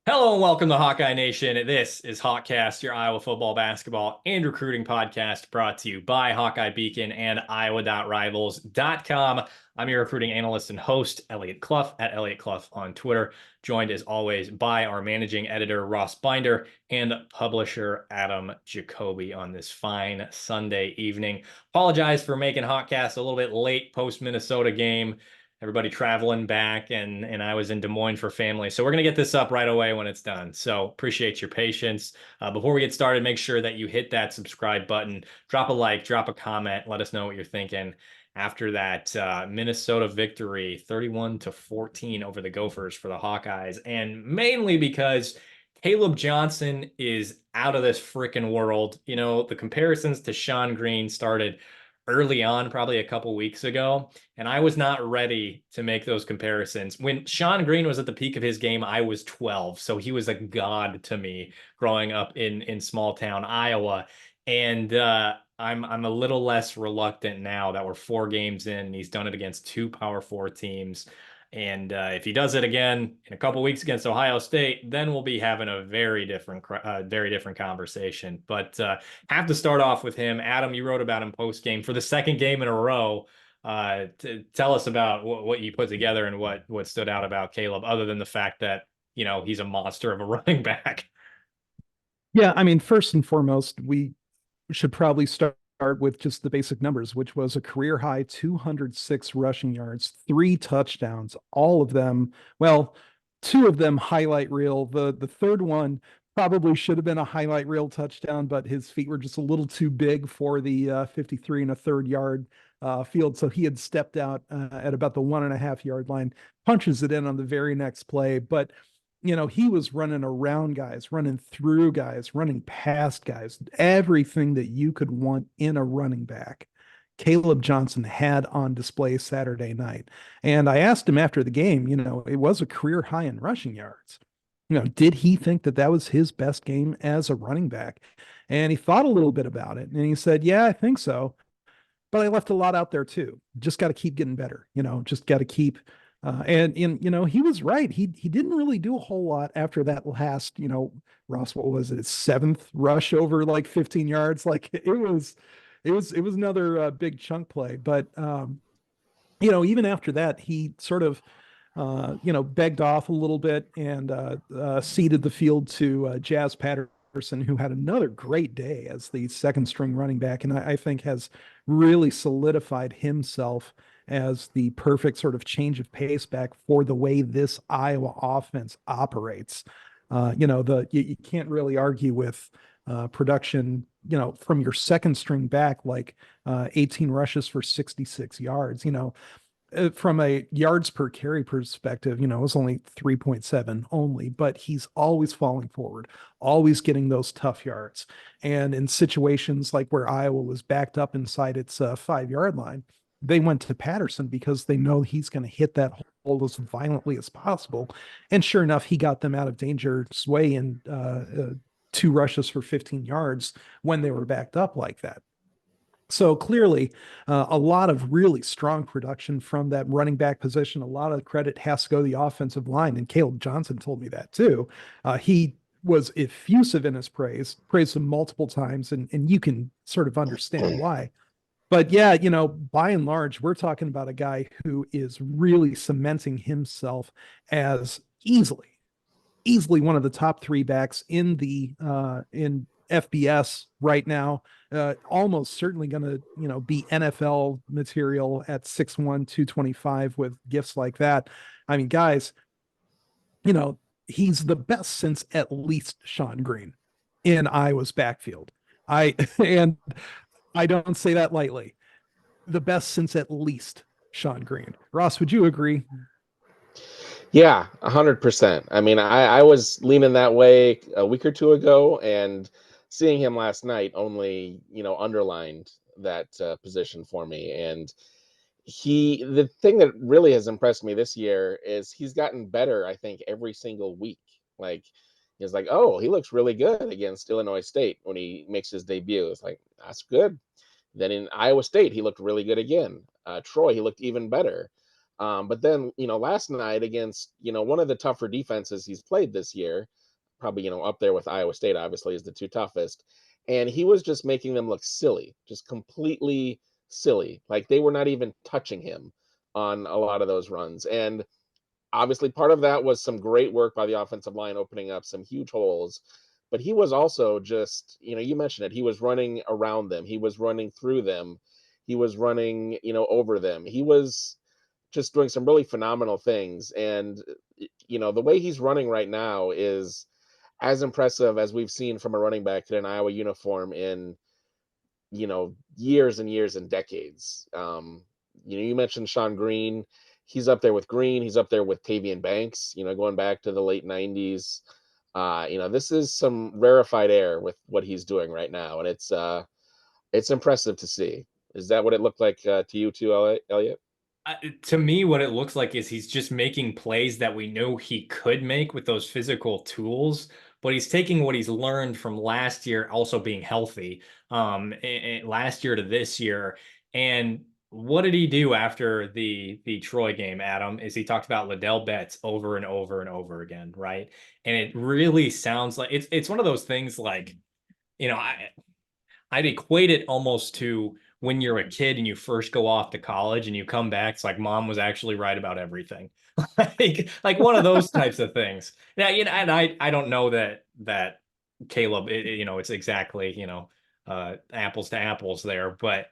Hello and welcome to Hawkeye Nation. This is HawkCast, your Iowa football, basketball, and recruiting podcast brought to you by Hawkeye Beacon and Iowa.rivals.com. I'm your recruiting analyst and host, Eliot Clough, at Eliot Clough on Twitter, joined as always by our managing editor, Ross Binder, and publisher, Adam Jacoby, on this fine Sunday evening. Apologize for making HawkCast a little bit late post-Minnesota game. Everybody traveling back, and I was in Des Moines for family. So we're going to get this up right away when it's done. So appreciate your patience. Before we get started, make sure that you hit that subscribe button, drop a like, drop a comment, let us know what you're thinking after that Minnesota victory, 31-14 over the Gophers for the Hawkeyes, and mainly because Kaleb Johnson is out of this freaking world. You know, the comparisons to Sean Green started early on, probably a couple weeks ago, and I was not ready to make those comparisons. When Sean Green was at the peak of his game, I was 12, so he was a god to me growing up in small town Iowa. And I'm a little less reluctant now that we're 4 games in, and he's done it against 2 Power 4 teams. And if he does it again in a couple weeks against Ohio State, then we'll be having a very different conversation. But have to start off with him. Adam, you wrote about him post game for the second game in a row. Tell us about what you put together and what stood out about Kaleb, other than the fact that he's a monster of a running back. Yeah, I mean, first and foremost, we should probably start with just the basic numbers, which was a career high 206 rushing yards, 3 touchdowns, all of them, well, 2 of them highlight reel. The third one probably should have been a highlight reel touchdown, but his feet were just a little too big for the 53 and a third yard field. So he had stepped out at about the 1.5 yard line, punches it in on the very next play. But he was running around guys, running through guys, running past guys, everything that you could want in a running back. Kaleb Johnson had on display Saturday night. And I asked him after the game, it was a career high in rushing yards. Did he think that that was his best game as a running back? And he thought a little bit about it. And he said, yeah, I think so. But I left a lot out there too. Just got to keep getting better, just got to keep he was right. He didn't really do a whole lot after that last, Ross, what was it? His seventh rush over like 15 yards. Like it was another big chunk play. But even after that, he sort of begged off a little bit and ceded the field to Jazz Patterson, who had another great day as the second string running back, and I think has really solidified himself as the perfect sort of change of pace back for the way this Iowa offense operates. You can't really argue with production, from your second string back, like 18 rushes for 66 yards. From a yards per carry perspective, it was only 3.7 only, but he's always falling forward, always getting those tough yards. And in situations like where Iowa was backed up inside its 5 yard line, they went to Patterson because they know he's going to hit that hole as violently as possible. And sure enough, he got them out of danger's way in 2 rushes for 15 yards when they were backed up like that. So clearly, a lot of really strong production from that running back position. A lot of credit has to go to the offensive line, and Kaleb Johnson told me that too. He was effusive in his praised him multiple times, and you can sort of understand why. But yeah, by and large, we're talking about a guy who is really cementing himself as easily one of the top 3 backs in FBS right now. Almost certainly going to be NFL material at 6'1", 225 with gifts like that. I mean, guys, he's the best since at least Sean Green in Iowa's backfield. I and I don't say that lightly. The best since at least Sean Green. Ross, would you agree? Yeah, 100%. I mean, I was leaning that way a week or two ago, and seeing him last night only, underlined that position for me. And the thing that really has impressed me this year is he's gotten better, I think, every single week. Like, he's like, oh, he looks really good against Illinois State when he makes his debut. It's like, that's good. Then in Iowa State, he looked really good again. Troy, he looked even better. But then, last night against, one of the tougher defenses he's played this year, probably, up there with Iowa State, obviously, is the two toughest. And he was just making them look silly, just completely silly. Like they were not even touching him on a lot of those runs. And obviously, part of that was some great work by the offensive line, opening up some huge holes. But he was also just, you mentioned it. He was running around them. He was running through them. He was running, over them. He was just doing some really phenomenal things. And, the way he's running right now is as impressive as we've seen from a running back in an Iowa uniform in, years and years and decades. You mentioned Sean Green. He's up there with Green. He's up there with Tavian Banks, going back to the late 90s. This is some rarefied air with what he's doing right now. And it's impressive to see. Is that what it looked like to you too, Eliot? To me, what it looks like is he's just making plays that we know he could make with those physical tools, but he's taking what he's learned from last year, also being healthy, last year to this year. And what did he do after the Troy game, Adam? Is he talked about Liddell Betts over and over and over again, right? And it really sounds like it's one of those things like, I'd equate it almost to when you're a kid and you first go off to college and you come back. It's like mom was actually right about everything, like one of those types of things. Now, and I don't know that Kaleb, it's exactly apples to apples there, but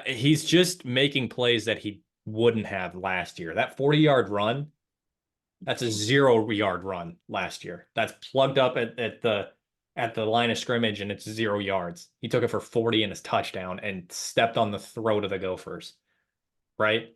he's just making plays that he wouldn't have last year. That 40-yard run, that's a 0-yard run last year. That's plugged up at the line of scrimmage and it's 0 yards. He took it for 40 and his touchdown and stepped on the throat of the Gophers. Right?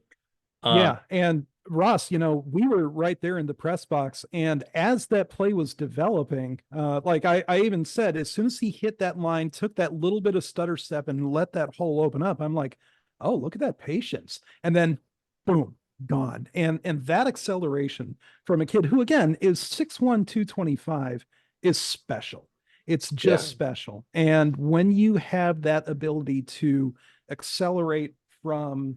Yeah. And Ross, we were right there in the press box. And as that play was developing, like I even said, as soon as he hit that line, took that little bit of stutter step and let that hole open up, I'm like, oh, look at that patience. And then boom, gone. And that acceleration from a kid who, again, is 6'1", 225 is special. It's just special. And when you have that ability to accelerate from,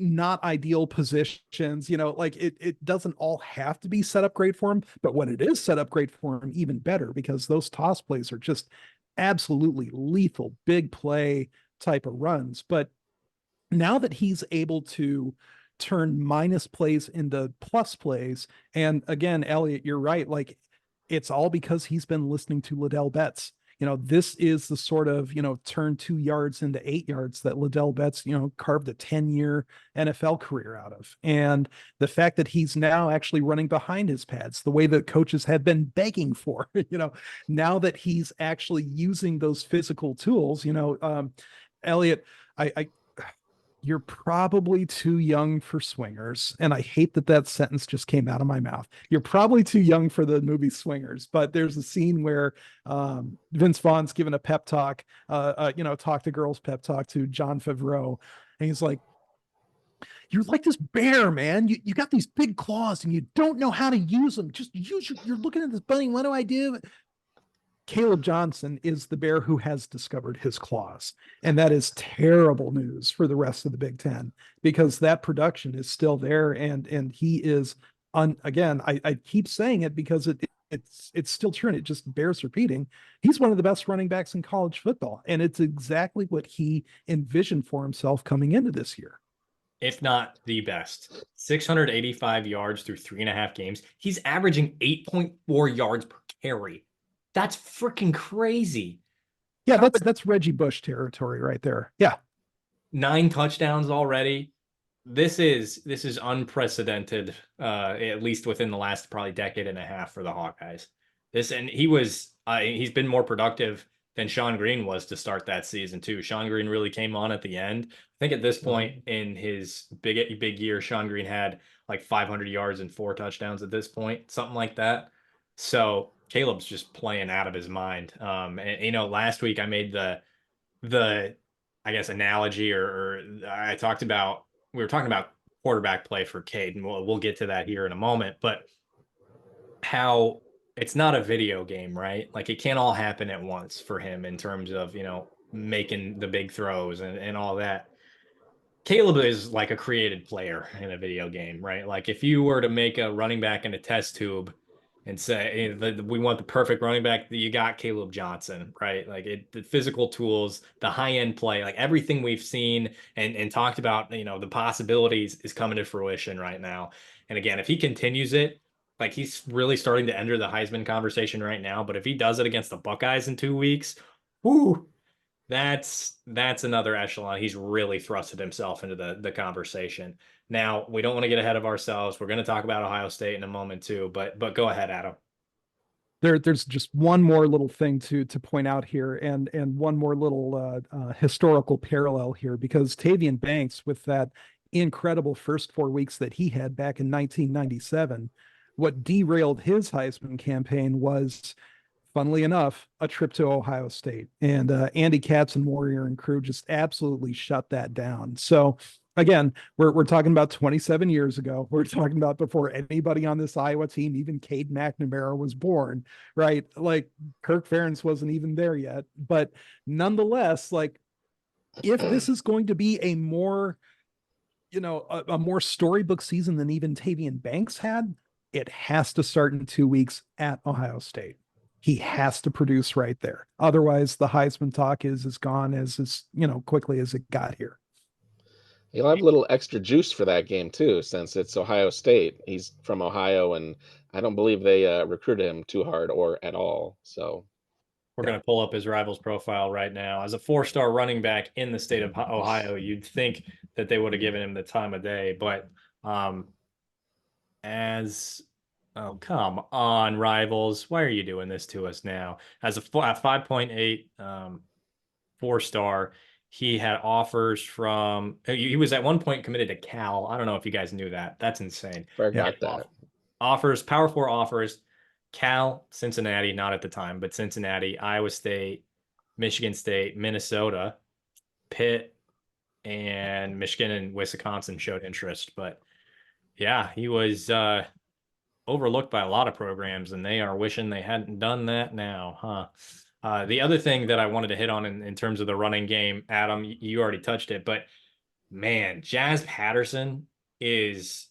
not ideal positions, like it doesn't all have to be set up great for him, but when it is set up great for him, even better, because those toss plays are just absolutely lethal, big play type of runs. But now that he's able to turn minus plays into plus plays, and again, Eliot, you're right, like it's all because he's been listening to Liddell Betts. This is the sort of, turn 2 yards into 8 yards that Liddell Betts, carved a 10-year NFL career out of. And the fact that he's now actually running behind his pads, the way that coaches have been begging for, now that he's actually using those physical tools, Eliot, I you're probably too young for Swingers. And I hate that sentence just came out of my mouth. You're probably too young for the movie Swingers, but there's a scene where Vince Vaughn's giving a pep talk, talk to girls pep talk to John Favreau. And he's like, you're like this bear, man. You got these big claws and you don't know how to use them. Just you're looking at this bunny. What do I do? Kaleb Johnson is the bear who has discovered his claws. And that is terrible news for the rest of the Big Ten, because that production is still there. And he is again, I keep saying it because it's still true. And it just bears repeating. He's one of the best running backs in college football. And it's exactly what he envisioned for himself coming into this year. If not the best. 685 yards through 3.5 games. He's averaging 8.4 yards per carry. That's freaking crazy. Yeah, that's Reggie Bush territory right there. Yeah. 9 touchdowns already. This is unprecedented, at least within the last probably decade and a half for the Hawkeyes. He's been more productive than Sean Green was to start that season too. Sean Green really came on at the end. I think at this point in his big year, Sean Green had like 500 yards and 4 touchdowns at this point, something like that. So Kaleb's just playing out of his mind. Last week I made the I guess analogy or we were talking about quarterback play for Cade, and we'll get to that here in a moment, but how it's not a video game, right? Like it can't all happen at once for him in terms of, making the big throws and all that. Caleb is like a created player in a video game, right? Like if you were to make a running back in a test tube and say, hey, we want the perfect running back, you got Kaleb Johnson, right? Like the physical tools, the high end play, like everything we've seen and talked about, the possibilities is coming to fruition right now. And again, if he continues it, like he's really starting to enter the Heisman conversation right now. But if he does it against the Buckeyes in 2 weeks, whoo, that's another echelon. He's really thrusted himself into the conversation. Now, we don't want to get ahead of ourselves. We're going to talk about Ohio State in a moment too, but go ahead, Adam. There's just one more little thing to point out here, and one more little historical parallel here, because Tavian Banks, with that incredible first 4 weeks that he had back in 1997, what derailed his Heisman campaign was, funnily enough, a trip to Ohio State. And Andy Katz and Warrior and crew just absolutely shut that down. So again, we're talking about 27 years ago. We're talking about before anybody on this Iowa team, even Cade McNamara, was born, right? Like Kirk Ferentz wasn't even there yet. But nonetheless, like if this is going to be a more, a more storybook season than even Tavian Banks had, it has to start in 2 weeks at Ohio State. He has to produce right there. Otherwise, the Heisman talk is as gone as quickly as it got here. He'll have a little extra juice for that game too, since it's Ohio State. He's from Ohio, and I don't believe they recruited him too hard or at all. So we're going to pull up his rivals profile right now. As a 4-star running back in the state of Ohio, you'd think that they would have given him the time of day, but oh, come on, rivals. Why are you doing this to us now? As a 5.8 4-star, he had offers from, he was at one point committed to Cal. I don't know if you guys knew that. That's insane. forgot that. Offers, Power 4 offers, Cal, Cincinnati, not at the time, but Cincinnati, Iowa State, Michigan State, Minnesota, Pitt, and Michigan and Wisconsin showed interest. But yeah, he was overlooked by a lot of programs, and they are wishing they hadn't done that now, huh? The other thing that I wanted to hit on in terms of the running game, Adam, you already touched it, but man, Jazz Patterson is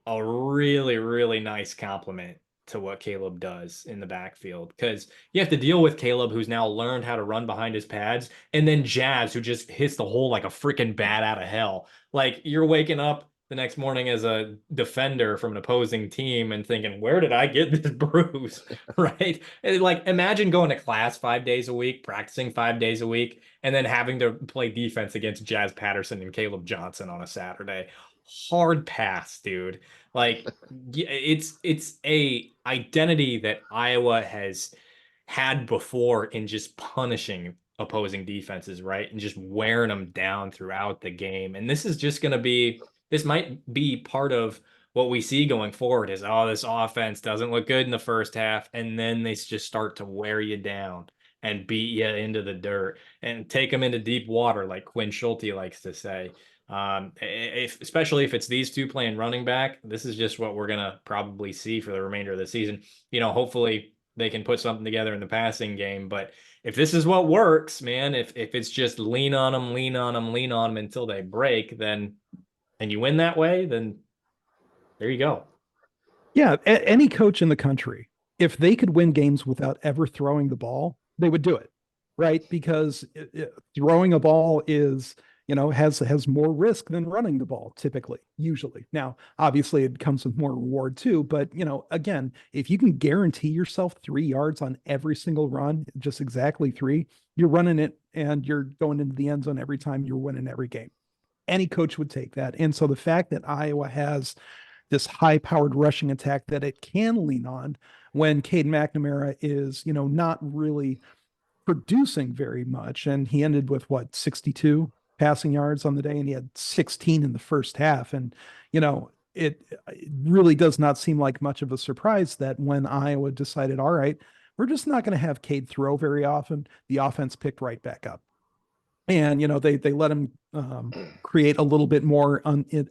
a really, really nice compliment to what Caleb does in the backfield, because you have to deal with Caleb, who's now learned how to run behind his pads, and then Jazz, who just hits the hole like a freaking bat out of hell. Like you're waking up the next morning as a defender from an opposing team and thinking, where did I get this bruise? Right? And like imagine going to class 5 days a week, practicing 5 days a week, and then having to play defense against Jazz Patterson and Kaleb Johnson on a Saturday. Hard pass, dude. Like it's a identity that Iowa has had before in just punishing opposing defenses, right? And just wearing them down throughout the game. And this might be part of what we see going forward is, oh, this offense doesn't look good in the first half. And then they just start to wear you down and beat you into the dirt and take them into deep water, like Quinn Schulte likes to say. Especially if it's these two playing running back, this is just what we're going to probably see for the remainder of the season. Hopefully they can put something together in the passing game. But if this is what works, man, if it's just lean on them until they break, then and you win that way, then there you go. Yeah, any coach in the country, if they could win games without ever throwing the ball, they would do it, right? Because throwing a ball is, has more risk than running the ball typically, usually. Now, obviously it comes with more reward too, but again, if you can guarantee yourself 3 yards on every single run, just exactly 3, you're running it and you're going into the end zone every time, you're winning every game. Any coach would take that. And so the fact that Iowa has this high-powered rushing attack that it can lean on when Cade McNamara is, not really producing very much. And he ended with 62 passing yards on the day, and he had 16 in the first half. And, it really does not seem like much of a surprise that when Iowa decided, all right, we're just not going to have Cade throw very often, the offense picked right back up. And, they let him create a little bit more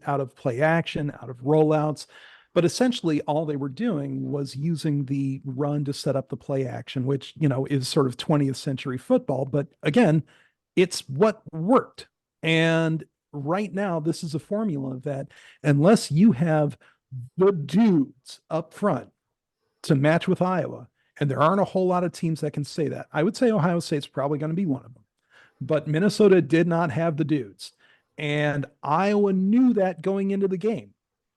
out of play action, out of rollouts. But essentially all they were doing was using the run to set up the play action, which, is sort of 20th century football. But again, it's what worked. And right now, this is a formula that unless you have the dudes up front to match with Iowa, and there aren't a whole lot of teams that can say that. I would say Ohio State's probably going to be one of them, but Minnesota did not have the dudes. And Iowa knew that going into the game.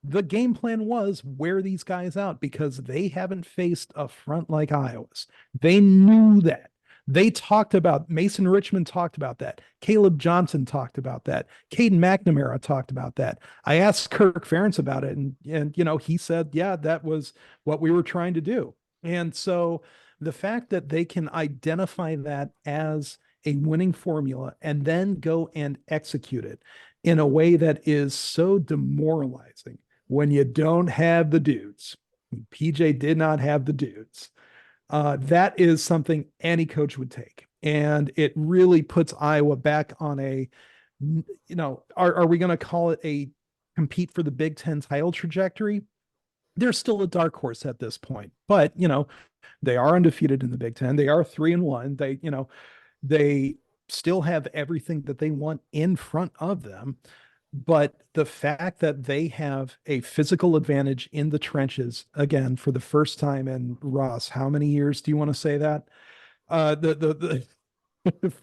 The game plan was wear these guys out because they haven't faced a front like Iowa's. They knew that. They talked about Mason Richmond talked about that. Kaleb Johnson talked about that. Cade McNamara talked about that. I asked Kirk Ferentz about it, and he said, yeah, that was what we were trying to do. And so the fact that they can identify that as a winning formula and then go and execute it in a way that is so demoralizing when you don't have the dudes. PJ did not have the dudes. That is something any coach would take. And it really puts Iowa back on a, are we going to call it a compete for the Big Ten title trajectory? They're still a dark horse at this point, but they are undefeated in the Big Ten. They are 3-1. They still have everything that they want in front of them. But the fact that they have a physical advantage in the trenches, again, for the first time in Ross, how many years do you want to say that? The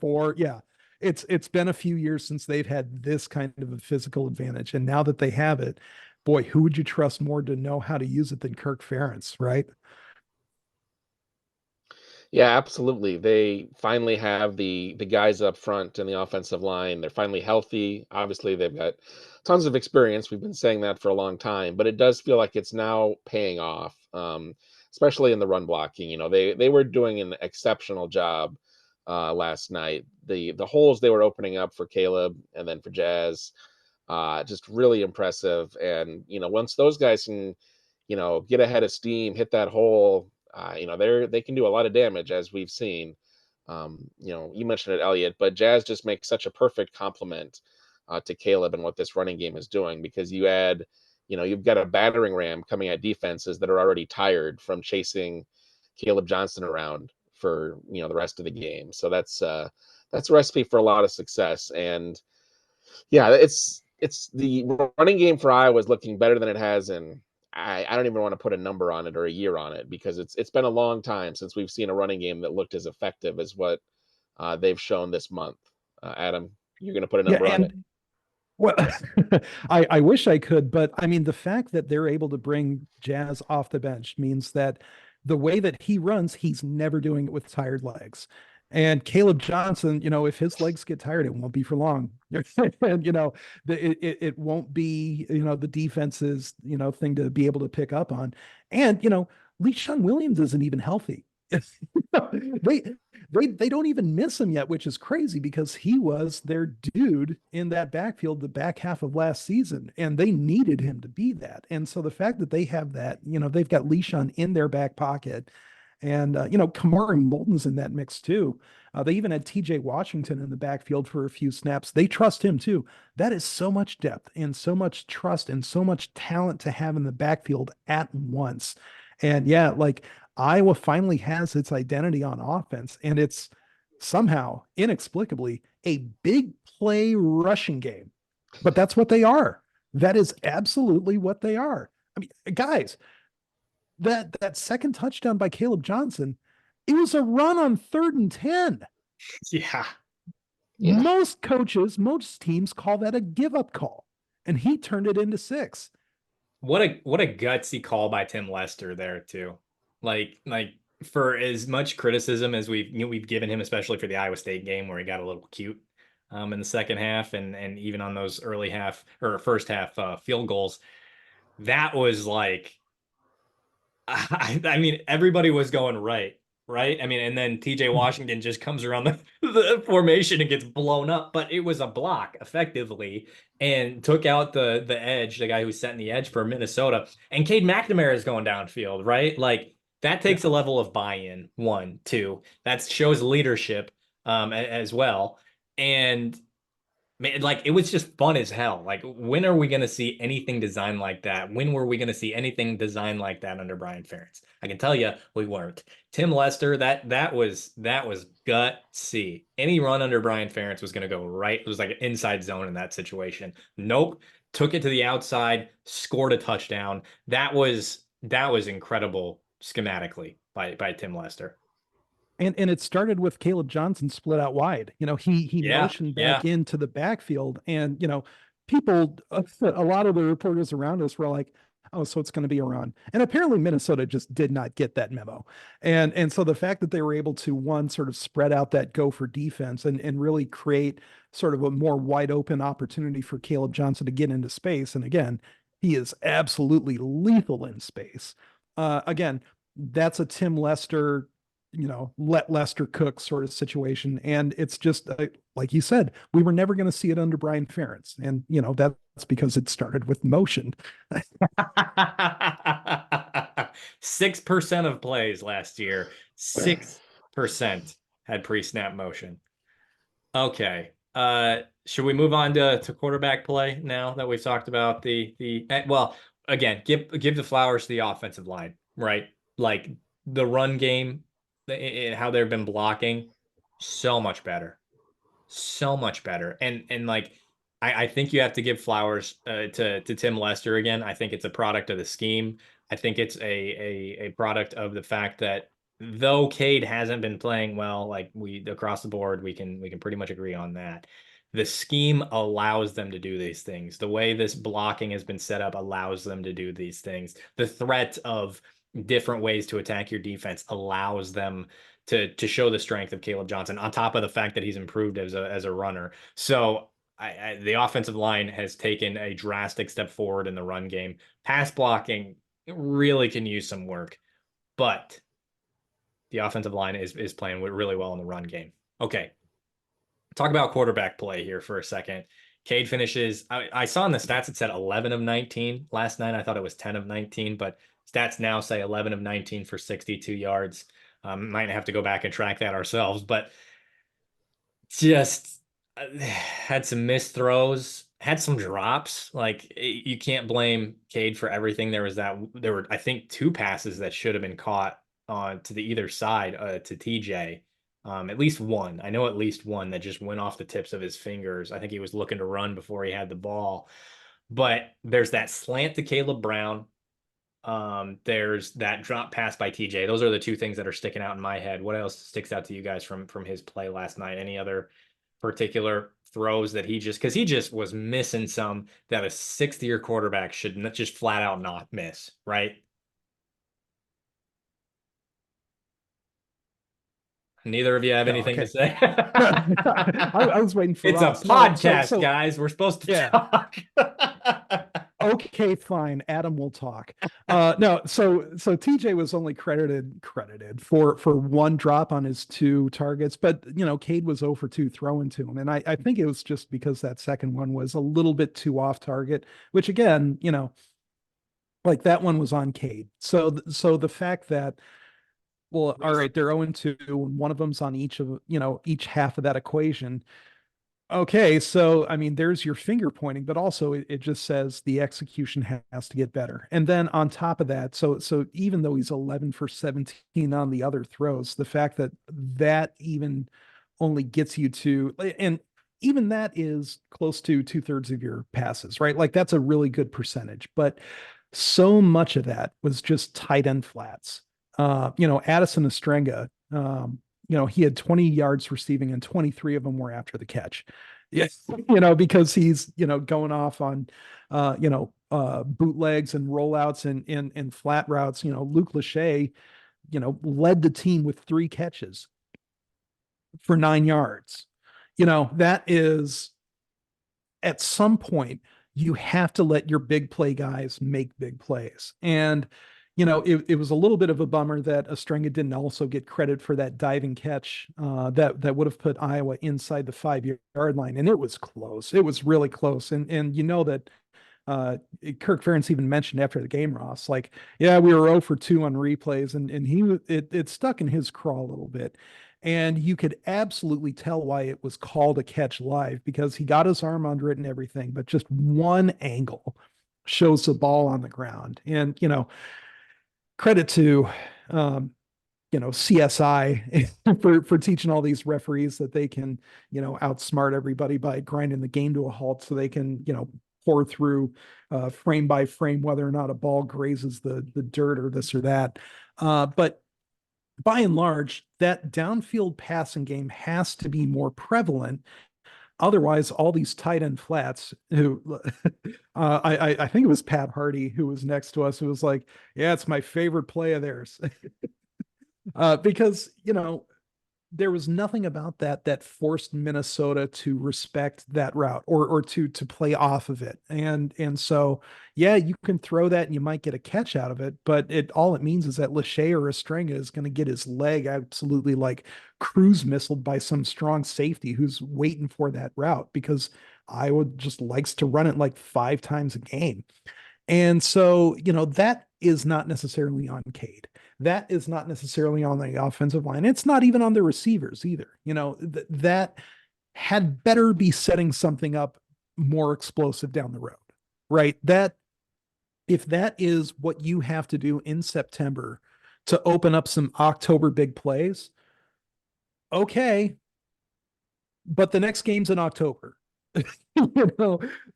four, yeah. It's been a few years since they've had this kind of a physical advantage. And now that they have it, boy, who would you trust more to know how to use it than Kirk Ferentz, right? Yeah, absolutely. They finally have the guys up front in the offensive line. They're finally healthy. Obviously, they've got tons of experience. We've been saying that for a long time, but it does feel like it's now paying off, especially in the run blocking. They were doing an exceptional job last night. The holes they were opening up for Kaleb and then for Jazz, just really impressive. And once those guys can, get ahead of steam, hit that hole. They can do a lot of damage, as we've seen. You mentioned it, Eliot, but Jazz just makes such a perfect complement to Kaleb and what this running game is doing, because you add, you've got a battering ram coming at defenses that are already tired from chasing Kaleb Johnson around for the rest of the game. So that's a recipe for a lot of success. And yeah, it's the running game for Iowa is looking better than it has in. I don't even want to put a number on it or a year on it, because it's been a long time since we've seen a running game that looked as effective as what they've shown this month. Adam, you're going to put a number on it? Well, I wish I could, but I mean, the fact that they're able to bring Jazz off the bench means that the way that he runs, he's never doing it with tired legs. And Kaleb Johnson, if his legs get tired, it won't be for long. And it won't be the defense's thing to be able to pick up on. And Le'Shawn Williams isn't even healthy. they they don't even miss him yet, which is crazy because he was their dude in that backfield the back half of last season, and they needed him to be that. And so the fact that they have that, they've got Le'Shawn in their back pocket, and Kamari Moulton's in that mix too. They even had TJ Washington in the backfield for a few snaps. They trust him too. That is so much depth and so much trust and so much talent to have in the backfield at once. And yeah, like Iowa finally has its identity on offense, and it's somehow inexplicably a big play rushing game. But that's what they are. That is absolutely what they are. I mean, guys, that second touchdown by Kaleb Johnson, it was a run on 3rd and 10. Yeah. Most coaches, most teams call that a give up call, and he turned it into 6. What a gutsy call by Tim Lester there too. Like for as much criticism as we've given him, especially for the Iowa State game where he got a little cute in the second half and even on those early half or first half field goals, that was like, I mean, everybody was going right. I mean, and then TJ Washington just comes around the formation and gets blown up, but it was a block effectively and took out the edge, the guy who's setting the edge for Minnesota. And Cade McNamara is going downfield, right? Like that takes a level of buy-in. 1, 2. That shows leadership as well. And Man, like it was just fun as hell. Like, when are we going to see anything designed like that? When were we going to see anything designed like that under Brian Ferentz? I can tell you, we weren't. Tim Lester, that was gutsy. Any run under Brian Ferentz was going to go right. It was like an inside zone in that situation. Nope, took it to the outside, scored a touchdown. That was incredible schematically by Tim Lester. And it started with Kaleb Johnson split out wide. He Yeah, motioned yeah. back into the backfield, and people, a lot of the reporters around us were like, "Oh, so it's going to be a run." And apparently Minnesota just did not get that memo. And so the fact that they were able to one sort of spread out that go for defense and really create sort of a more wide open opportunity for Kaleb Johnson to get into space. And again, he is absolutely lethal in space. Again, that's a Tim Lester, let Lester cook sort of situation. And it's just like you said, we were never going to see it under Brian Ferentz. And, that's because it started with motion. 6% of plays last year, 6% had pre-snap motion. Okay. Should we move on to quarterback play now that we've talked about well, again, give the flowers to the offensive line, right? Like the run game, how they've been blocking, so much better. So much better. And like I think you have to give flowers to Tim Lester again. I think it's a product of the scheme. I think it's a product of the fact that though Cade hasn't been playing well, like we across the board, we can pretty much agree on that. The scheme allows them to do these things. The way this blocking has been set up allows them to do these things. The threat of different ways to attack your defense allows them to show the strength of Kaleb Johnson, on top of the fact that he's improved as a runner. So the offensive line has taken a drastic step forward in the run game. Pass blocking really can use some work, but the offensive line is playing really well in the run game. Okay, talk about quarterback play here for a second. Cade finishes, I saw in the stats it said 11 of 19. Last night I thought it was 10 of 19, but stats now say 11 of 19 for 62 yards. Might have to go back and track that ourselves, but just had some missed throws, had some drops. Like you can't blame Cade for everything. There were I think two passes that should have been caught on to the either side to TJ. At least one. I know at least one that just went off the tips of his fingers. I think he was looking to run before he had the ball. But there's that slant to Caleb Brown. There's that drop pass by TJ. Those are the two things that are sticking out in my head. What else sticks out to you guys from his play last night? Any other particular throws that he just was missing some that a sixth-year quarterback should not just flat out not miss, right? Neither of you have anything to say? I was waiting for it's Ross. a podcast, guys. We're supposed to talk. Okay, fine. Adam will talk. No, so TJ was only credited for one drop on his two targets, but Cade was 0 for 2 throwing to him. And I think it was just because that second one was a little bit too off target, which again, like that one was on Cade. So the fact that, well, all right, they're 0-2, and one of them's on each half of that equation. Okay, so I mean, there's your finger pointing, but also it just says the execution has to get better. And then on top of that, so even though he's 11 for 17 on the other throws, the fact that even only gets you to, and even that is close to 2/3 of your passes, right? Like that's a really good percentage, but so much of that was just tight end flats. Addison Estrenga, he had 20 yards receiving and 23 of them were after the catch. Yes, because he's, going off on, bootlegs and rollouts and flat routes. Luke Lachey, led the team with 3 catches for 9 yards. That is, at some point, you have to let your big play guys make big plays. And it was a little bit of a bummer that Estrenga didn't also get credit for that diving catch that would have put Iowa inside the 5-yard line. And it was close. It was really close. And that Kirk Ferentz even mentioned after the game, Ross, like, yeah, we were 0 for 2 on replays, and it stuck in his craw a little bit. And you could absolutely tell why it was called a catch live, because he got his arm under it and everything, but just one angle shows the ball on the ground. And, credit to, CSI for teaching all these referees that they can, outsmart everybody by grinding the game to a halt so they can, pour through frame by frame whether or not a ball grazes the dirt or this or that. But by and large, that downfield passing game has to be more prevalent. Otherwise, all these tight end flats who I think it was Pat Hardy who was next to us, who was like, yeah, it's my favorite play of theirs. Because, there was nothing about that forced Minnesota to respect that route or to play off of it. And so, yeah, you can throw that and you might get a catch out of it, but all it means is that Lachey or Estrenga is going to get his leg absolutely like cruise missiled by some strong safety who's waiting for that route, because Iowa just likes to run it like 5 times a game. And so, that is not necessarily on Cade. That is not necessarily on the offensive line. It's not even on the receivers either. That had better be setting something up more explosive down the road, right? That if that is what you have to do in September to open up some October big plays, okay. But the next game's in October.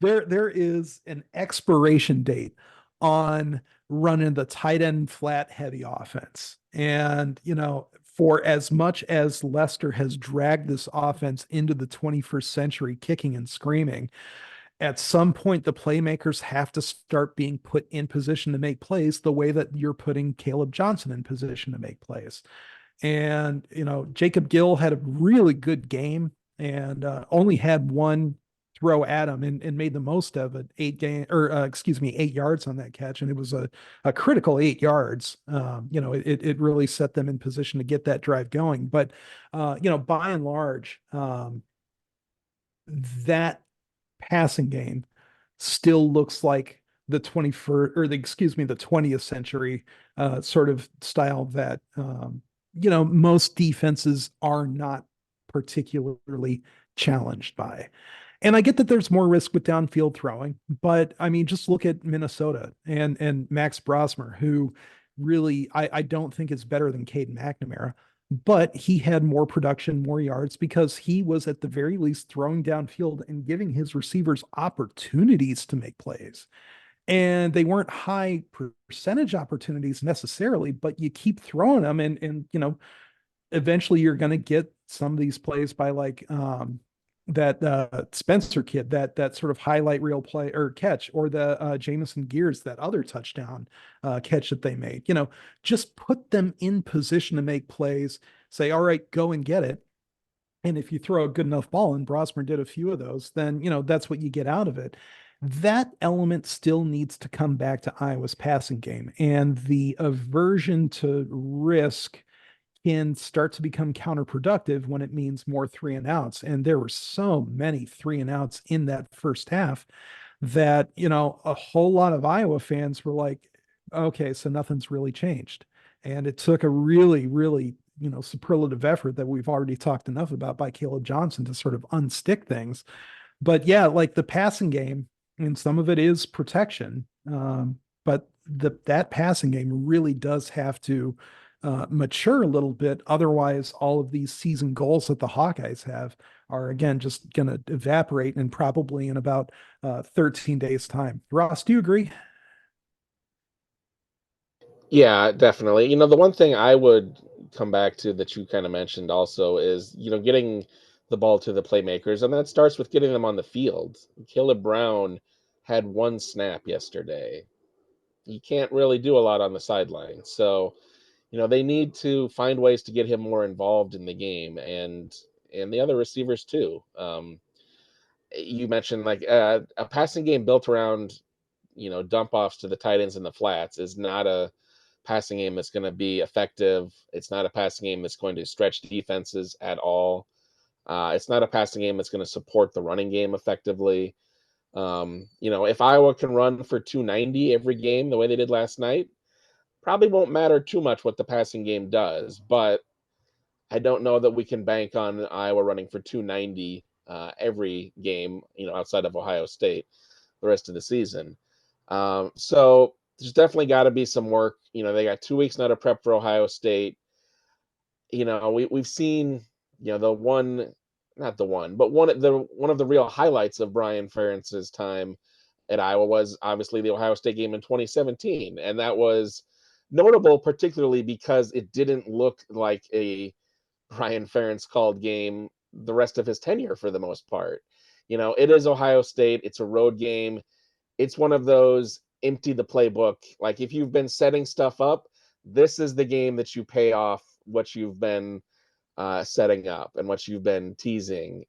There is an expiration date on running the tight end flat heavy offense. And, for as much as Lester has dragged this offense into the 21st century kicking and screaming, at some point the playmakers have to start being put in position to make plays the way that you're putting Kaleb Johnson in position to make plays. And, Jacob Gill had a really good game and only had one throw at him and made the most of it. 8 yards on that catch. And it was a critical 8 yards. It really set them in position to get that drive going. But, by and large, that passing game still looks like the 21st or the 20th century sort of style that, most defenses are not particularly challenged by. And I get that there's more risk with downfield throwing, but I mean, just look at Minnesota and Max Brosmer, who really I don't think is better than Cade McNamara, but he had more production, more yards because he was at the very least throwing downfield and giving his receivers opportunities to make plays. And they weren't high percentage opportunities necessarily, but you keep throwing them and eventually you're going to get some of these plays by like that Spencer kid, that sort of highlight reel play or catch, or the Jamison Gears, that other touchdown catch that they made. Just put them in position to make plays. Say, all right, go and get it. And if you throw a good enough ball, and Brosmer did a few of those, then that's what you get out of it. That element still needs to come back to Iowa's passing game, and the aversion to risk can start to become counterproductive when it means more 3 and outs. And there were so many 3 and outs in that first half that, a whole lot of Iowa fans were like, okay, so nothing's really changed. And it took a really, really, superlative effort that we've already talked enough about by Kaleb Johnson to sort of unstick things. But yeah, like the passing game, and some of it is protection. But that passing game really does have to mature a little bit. Otherwise, all of these season goals that the Hawkeyes have are, again, just going to evaporate and probably in about 13 days' time. Ross, do you agree? Yeah, definitely. The one thing I would come back to that you kind of mentioned also is, getting the ball to the playmakers, and that starts with getting them on the field. Caleb Brown had 1 snap yesterday. You can't really do a lot on the sideline. So, they need to find ways to get him more involved in the game, and the other receivers too. You mentioned like a passing game built around, dump offs to the tight ends and the flats is not a passing game that's going to be effective. It's not a passing game that's going to stretch defenses at all. It's not a passing game that's going to support the running game effectively. If Iowa can run for 290 every game the way they did last night, probably won't matter too much what the passing game does. But I don't know that we can bank on Iowa running for 290 every game, outside of Ohio State the rest of the season. So there's definitely got to be some work. They got 2 weeks now to prep for Ohio State. We've seen, the one, not the one, but one of the real highlights of Brian Ferentz's time at Iowa was obviously the Ohio State game in 2017, and that was notable particularly because it didn't look like a Brian Ferentz called game the rest of his tenure for the most part. It is Ohio State. It's a road game. It's one of those empty the playbook. Like if you've been setting stuff up, this is the game that you pay off what you've been setting up and what you've been teasing.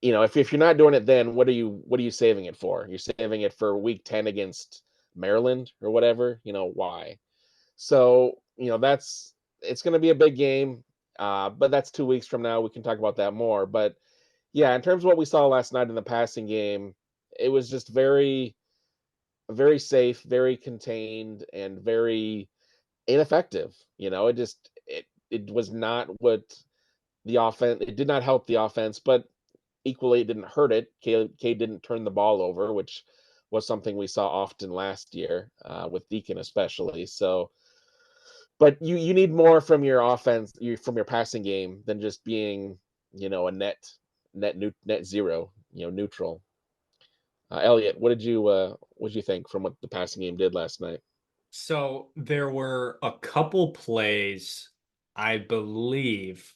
If you're not doing it, then what are you saving it for? You're saving it for week 10 against Maryland or whatever. Why? So it's going to be a big game, but that's 2 weeks from now. We can talk about that more. But yeah, in terms of what we saw last night in the passing game, it was just very, very safe, very contained, and very ineffective. It was not what the offense. It did not help the offense, but equally it didn't hurt it. Cade didn't turn the ball over, which was something we saw often last year with Dakin especially. So, but you need more from your offense, from your passing game than just being a net zero, neutral. Eliot, what did you think from what the passing game did last night? So there were a couple plays, I believe,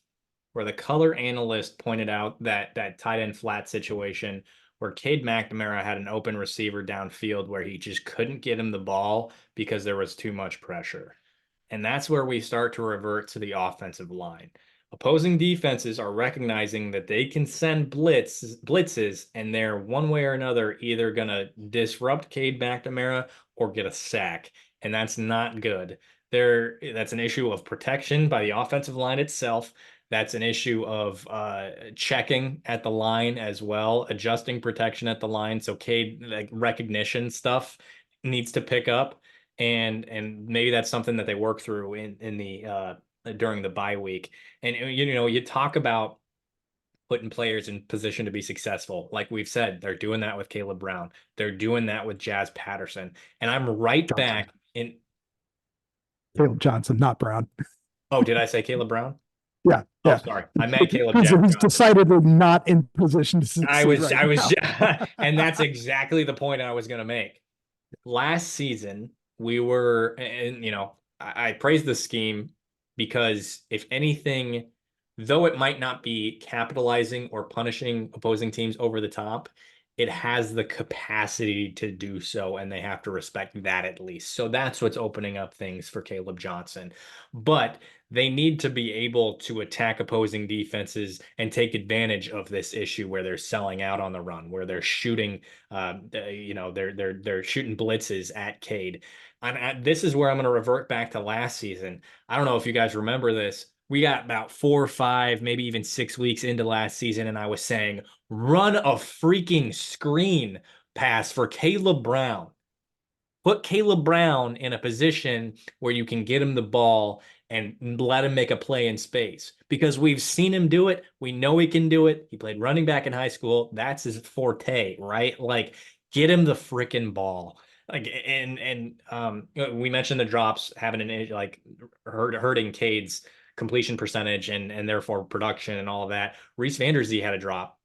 where the color analyst pointed out that tight end flat situation where Cade McNamara had an open receiver downfield where he just couldn't get him the ball because there was too much pressure. And that's where we start to revert to the offensive line. Opposing defenses are recognizing that they can send blitzes, and they're one way or another either going to disrupt Cade McNamara or get a sack. And that's not good. That's an issue of protection by the offensive line itself. That's an issue of checking at the line as well, adjusting protection at the line. So Cade, like recognition stuff needs to pick up, and maybe that's something that they work through in the during the bye week. And you talk about putting players in position to be successful. Like we've said, they're doing that with Kaleb Brown. They're doing that with Jazz Patterson. And I'm right Johnson. back in Kaleb Johnson, not Brown. Oh, did I say Kaleb Brown? Yeah. Oh, Yeah. sorry. I meant Kaleb He's Johnson. decidedly not in position to succeed. I was, now. and that's exactly the point I was going to make. Last season, we were, and I praise the scheme because if anything, though it might not be capitalizing or punishing opposing teams over the top, it has the capacity to do so, and they have to respect that at least. So that's what's opening up things for Kaleb Johnson. But they need to be able to attack opposing defenses and take advantage of this issue where they're selling out on the run, where they're shooting, they're shooting blitzes at Cade. This is where I'm going to revert back to last season. I don't know if you guys remember this. We got about 4 or 5, maybe even 6 weeks into last season, and I was saying, run a freaking screen pass for Kaleb Brown. Put Kaleb Brown in a position where you can get him the ball and let him make a play in space, because we've seen him do it. We know he can do it. He played running back in high school. That's his forte, right? Like, get him the freaking ball. Like, we mentioned the drops having hurting Cade's completion percentage and therefore production and all of that. Rhys Vanderzee had a drop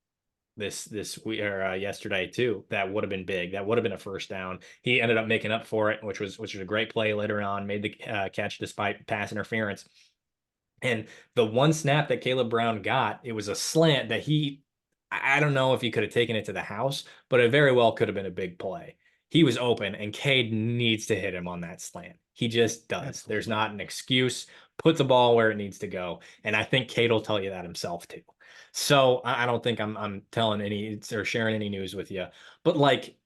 this week or yesterday too. That would have been big. That would have been a first down. He ended up making up for it, which was a great play later on. Made the catch despite pass interference. And the one snap that Kaleb Brown got, it was a slant that I don't know if he could have taken it to the house, but it very well could have been a big play. He was open, and Cade needs to hit him on that slant. He just does. Absolutely. There's not an excuse. Put the ball where it needs to go. And I think Cade will tell you that himself too. So I don't think I'm telling any or sharing any news with you, but like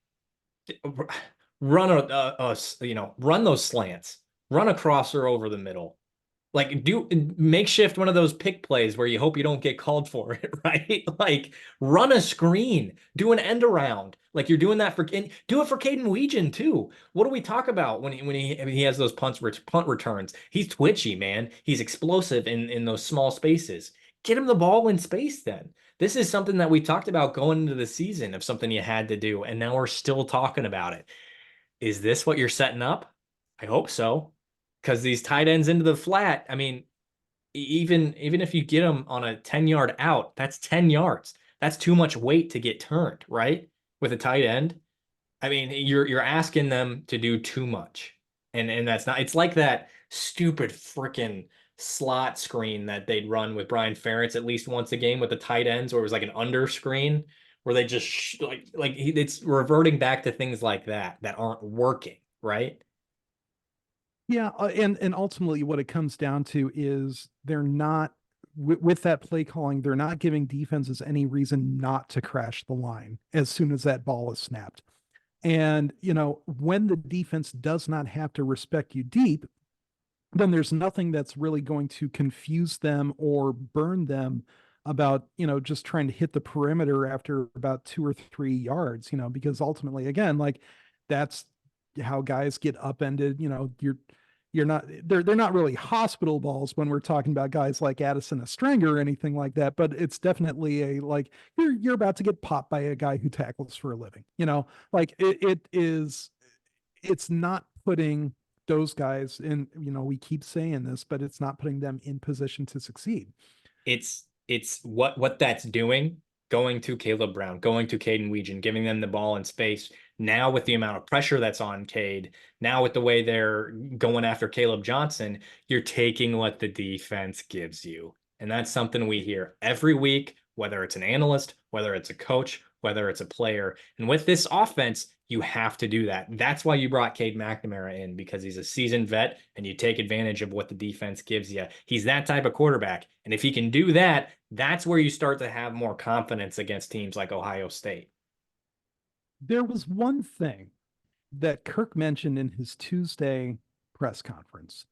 run run those slants, run a crosser over the middle, like do makeshift one of those pick plays where you hope you don't get called for it, right? Like run a screen, do an end around, Like you're doing that and do it for Cade McNamara too. What do we talk about when he has those punt returns? He's twitchy, man. He's explosive in those small spaces. Get him the ball in space then. This is something that we talked about going into the season of something you had to do, and now we're still talking about it. Is this what you're setting up? I hope so. Because these tight ends into the flat, I mean, even if you get them on a 10-yard out, that's 10 yards. That's too much weight to get turned, right? With a tight end. I mean, you're asking them to do too much. And that's not, it's like that stupid freaking slot screen that they'd run with Brian Ferentz at least once a game with the tight ends, where it was like an under screen where they just it's reverting back to things like that aren't working, right? Yeah, and ultimately what it comes down to is they're not with that play calling, they're not giving defenses any reason not to crash the line as soon as that ball is snapped. And, when the defense does not have to respect you deep, then there's nothing that's really going to confuse them or burn them about, just trying to hit the perimeter after about 2 or 3 yards, because ultimately, again, like that's how guys get upended. You're not they're not really hospital balls when we're talking about guys like Addison Estranger or anything like that, but it's definitely a like you're about to get popped by a guy who tackles for a living. Like it's not putting those guys in, we keep saying this, but it's not putting them in position to succeed. It's what that's doing, going to Caleb Brown, going to Cade McNamara, giving them the ball in space. Now with the amount of pressure that's on Cade, now with the way they're going after Kaleb Johnson, you're taking what the defense gives you. And that's something we hear every week, whether it's an analyst, whether it's a coach, whether it's a player. And with this offense, you have to do that. That's why you brought Cade McNamara in, because he's a seasoned vet and you take advantage of what the defense gives you. He's that type of quarterback. And if he can do that, that's where you start to have more confidence against teams like Ohio State. There was one thing that Kirk mentioned in his Tuesday press conference.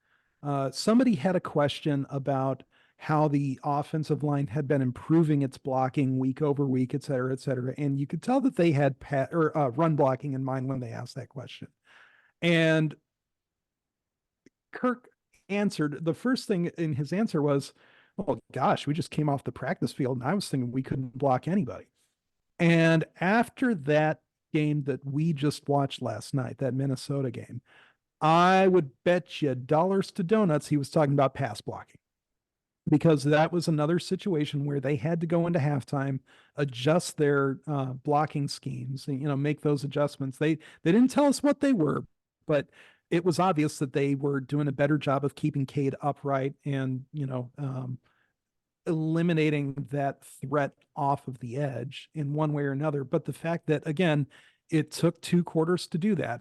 Somebody had a question about how the offensive line had been improving its blocking week over week, et cetera, et cetera. And you could tell that they had run blocking in mind when they asked that question. And Kirk answered, the first thing in his answer was, oh gosh, we just came off the practice field and I was thinking we couldn't block anybody. And after that game that we just watched last night, that Minnesota game, I would bet you dollars to donuts he was talking about pass blocking, because that was another situation where they had to go into halftime, adjust their blocking schemes, and, make those adjustments. They didn't tell us what they were, but it was obvious that they were doing a better job of keeping Cade upright and eliminating that threat off of the edge in one way or another. But the fact that, again, it took 2 quarters to do that.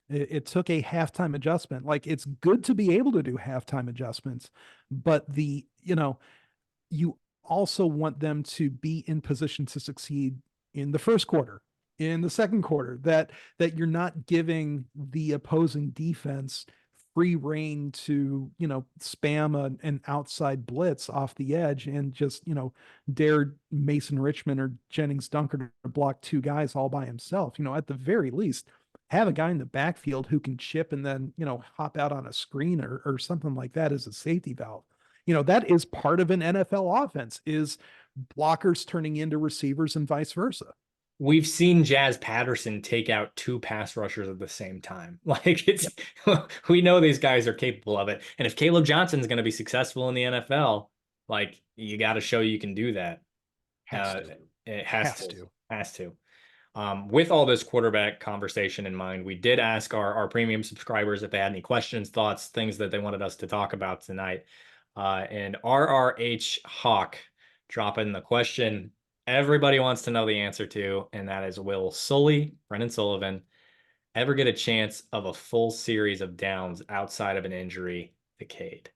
It took a halftime adjustment. Like, it's good to be able to do halftime adjustments, but you also want them to be in position to succeed in the first quarter, in the second quarter, that you're not giving the opposing defense free reign to, spam an outside blitz off the edge and just, dare Mason Richmond or Jennings Dunker to block 2 guys all by himself. At the very least, have a guy in the backfield who can chip and then, hop out on a screen or something like that as a safety valve. That is part of an NFL offense, is blockers turning into receivers and vice versa. We've seen Jazz Patterson take out 2 pass rushers at the same time. Like we know these guys are capable of it. And if Kaleb Johnson is going to be successful in the NFL, like you got to show you can do that. It has to. With all this quarterback conversation in mind, we did ask our premium subscribers if they had any questions, thoughts, things that they wanted us to talk about tonight. And RRH Hawk dropping the question everybody wants to know the answer to, and that is, will Brendan Sullivan, ever get a chance of a full series of downs outside of an injury to Cade?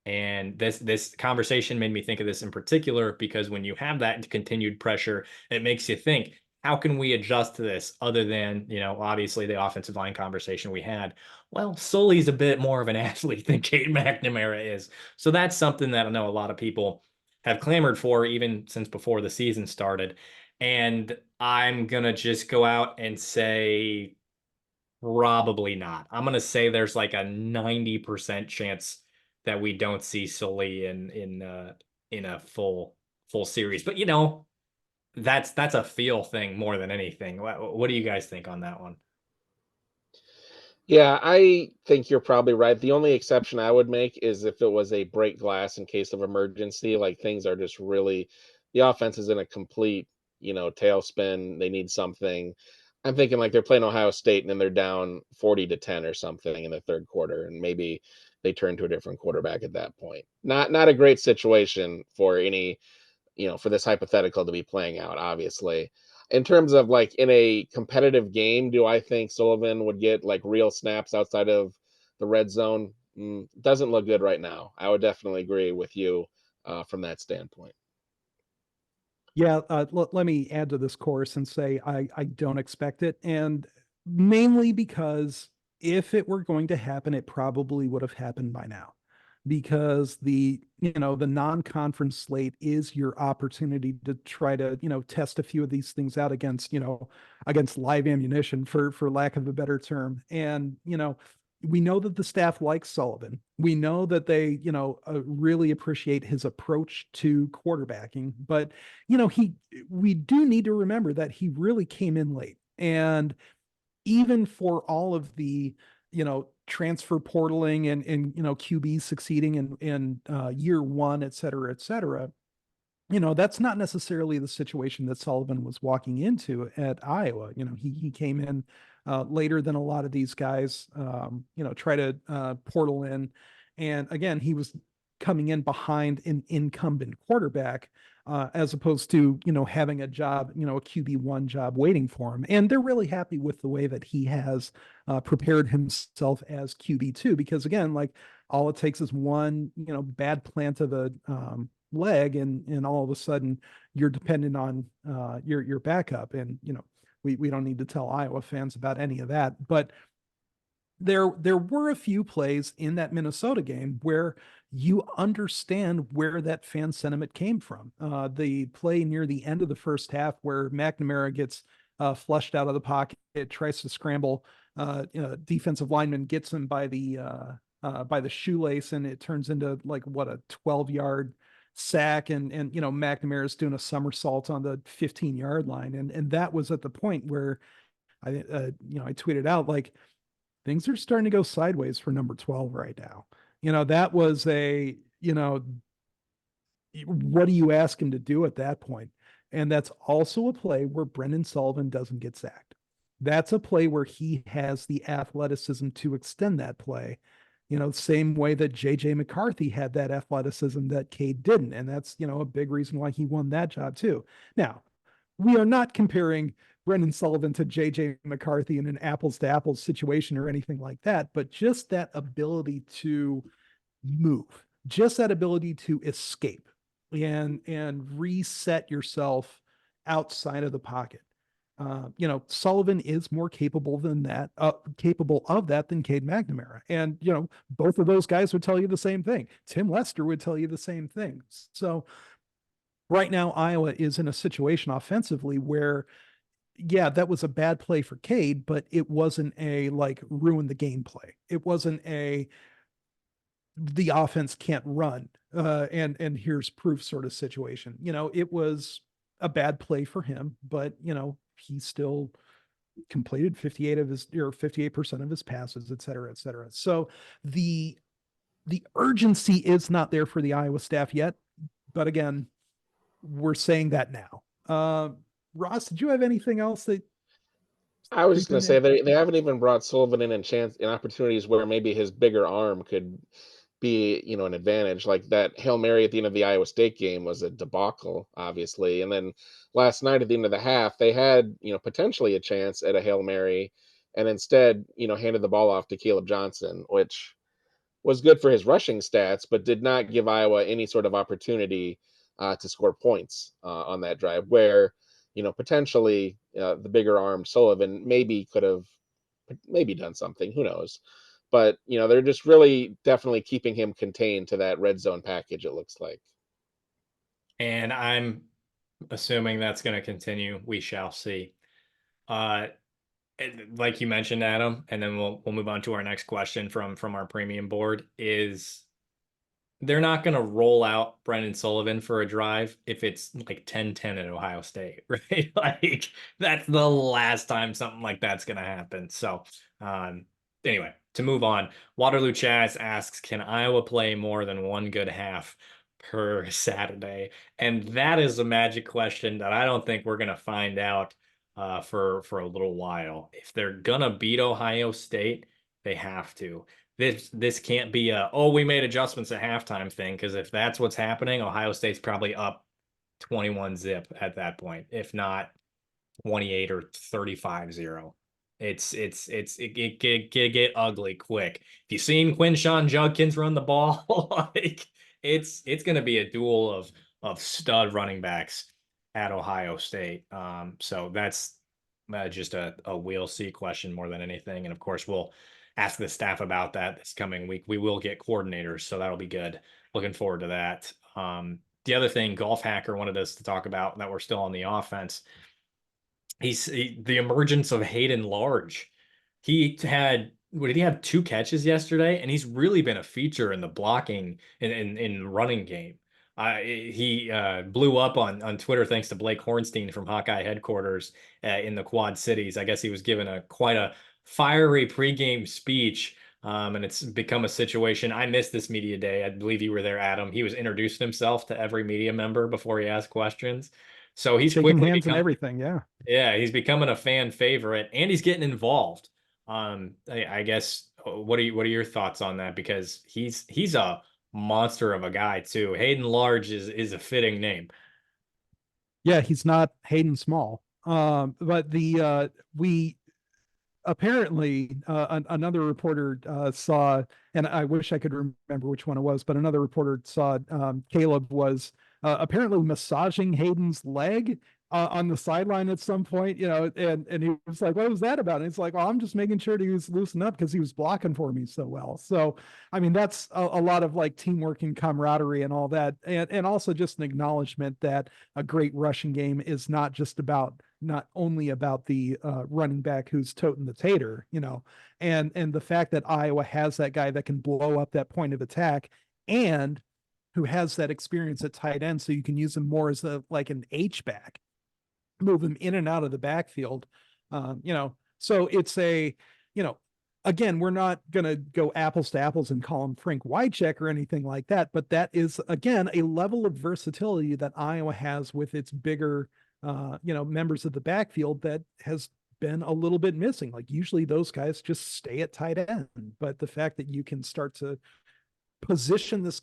And this conversation made me think of this in particular because when you have that continued pressure, it makes you think, how can we adjust to this other than, obviously the offensive line conversation we had? Well, Sully's a bit more of an athlete than Cade McNamara is. So that's something that I know a lot of people have clamored for even since before the season started. And I'm going to just go out and say probably not. I'm going to say there's like a 90% chance that we don't see Sully in a full series. But that's a feel thing more than anything. What do you guys think on that one? Yeah, I think you're probably right. The only exception I would make is if it was a break glass in case of emergency, like things are just really, the offense is in a complete, tailspin. They need something. I'm thinking like they're playing Ohio State and then they're down 40-10 or something in the third quarter, and maybe they turn to a different quarterback at that point. Not a great situation for any, for this hypothetical to be playing out, obviously. In terms of like in a competitive game, do I think Sullivan would get like real snaps outside of the red zone? Doesn't look good right now. I would definitely agree with you from that standpoint. Yeah, let me add to this chorus and say I don't expect it, and mainly because if it were going to happen, it probably would have happened by now, because the non-conference slate is your opportunity to try to test a few of these things out against live ammunition, for lack of a better term. And we know that the staff likes Sullivan. We know that they really appreciate his approach to quarterbacking, but we do need to remember that he really came in late. And even for all of the transfer portaling and QB succeeding in year one, et cetera, that's not necessarily the situation that Sullivan was walking into at Iowa. He came in later than a lot of these guys, try to portal in. And again, he was coming in behind an incumbent quarterback, as opposed to, having a job, a QB1 job waiting for him. And they're really happy with the way that he has prepared himself as QB2, because again, like all it takes is one, bad plant of a leg, and all of a sudden you're dependent on your backup. And we don't need to tell Iowa fans about any of that. But there were a few plays in that Minnesota game where you understand where that fan sentiment came from. The play near the end of the first half where McNamara gets flushed out of the pocket, tries to scramble, defensive lineman gets him by the shoelace, and it turns into like what, a 12-yard sack, and McNamara's doing a somersault on the 15-yard line, and that was at the point where I tweeted out, like, things are starting to go sideways for number 12 right now. That was what do you ask him to do at that point? And that's also a play where Brendan Sullivan doesn't get sacked. That's a play where he has the athleticism to extend that play, same way that JJ McCarthy had that athleticism that Cade didn't. And that's, a big reason why he won that job too. Now, we are not comparing Brendan Sullivan to JJ McCarthy in an apples to apples situation or anything like that, but just that ability to move, just that ability to escape and reset yourself outside of the pocket. Sullivan is more capable of that than Cade McNamara. And, both of those guys would tell you the same thing. Tim Lester would tell you the same thing. So right now, Iowa is in a situation offensively where, yeah, that was a bad play for Cade, but it wasn't a like ruin the game play. It wasn't the offense can't run and here's proof sort of situation. It was a bad play for him, but he still completed 58% of his passes, et cetera, et cetera. So the urgency is not there for the Iowa staff yet, but again, we're saying that now. Ross, did you have anything else that I was just going to say they haven't even brought Sullivan in opportunities where maybe his bigger arm could be, an advantage. Like that Hail Mary at the end of the Iowa State game was a debacle, obviously. And then last night at the end of the half, they had, potentially a chance at a Hail Mary, and instead, handed the ball off to Kaleb Johnson, which was good for his rushing stats, but did not give Iowa any sort of opportunity to score points on that drive, where, potentially the bigger armed Sullivan maybe could have maybe done something. Who knows? But, they're just really definitely keeping him contained to that red zone package, it looks like. And I'm assuming that's going to continue, we shall see. Like you mentioned, Adam, and then we'll move on to our next question from our premium board is they're not going to roll out Brendan Sullivan for a drive if it's like 10-10 at Ohio State, right? Like that's the last time something like that's going to happen. So, anyway, to move on, Waterloo Chaz asks, can Iowa play more than one good half per Saturday? And that is a magic question that I don't think we're going to find out for a little while. If they're gonna beat Ohio State, they have to. This can't be a, oh, we made adjustments at halftime thing, because if that's what's happening, Ohio State's probably up 21 zip at that point, if not 28 or 35-0. It get ugly quick. If you've seen Quinshawn Judkins run the ball, like it's gonna be a duel of stud running backs at Ohio State. So that's just a we'll see question more than anything. And of course, we'll ask the staff about that this coming week. We will get coordinators, so that'll be good. Looking forward to that. The other thing Golf Hacker wanted us to talk about that we're still on the offense, the emergence of Hayden Large. He had, what did he have, 2 catches yesterday? And he's really been a feature in the blocking in running game. He blew up on Twitter thanks to Blake Hornstein from Hawkeye headquarters in the Quad Cities. I guess he was given quite a fiery pregame speech, and it's become a situation. I missed this media day. I believe you were there, Adam. He was introducing himself to every media member before he asked questions. So he's Shaking quickly hands and everything. yeah, he's becoming a fan favorite, and he's getting involved. I guess what are your thoughts on that? Because he's a monster of a guy too. Hayden Large is a fitting name. Yeah, he's not Hayden Small. But we apparently another reporter saw, and I wish I could remember which one it was, but another reporter saw Kaleb was apparently massaging Hayden's leg on the sideline at some point, and he was like, what was that about? And it's like, oh, I'm just making sure he was loosened up because he was blocking for me so well. So, I mean, that's a lot of like teamwork and camaraderie and all that. And also just an acknowledgement that a great rushing game is not only about the running back who's toting the tater, and the fact that Iowa has that guy that can blow up that point of attack and who has that experience at tight end, so you can use him more as like an H back, move him in and out of the backfield. So it's again, we're not going to go apples to apples and call him Frank Wycheck or anything like that, but that is, again, a level of versatility that Iowa has with its bigger, members of the backfield that has been a little bit missing. Like usually those guys just stay at tight end, but the fact that you can start to position this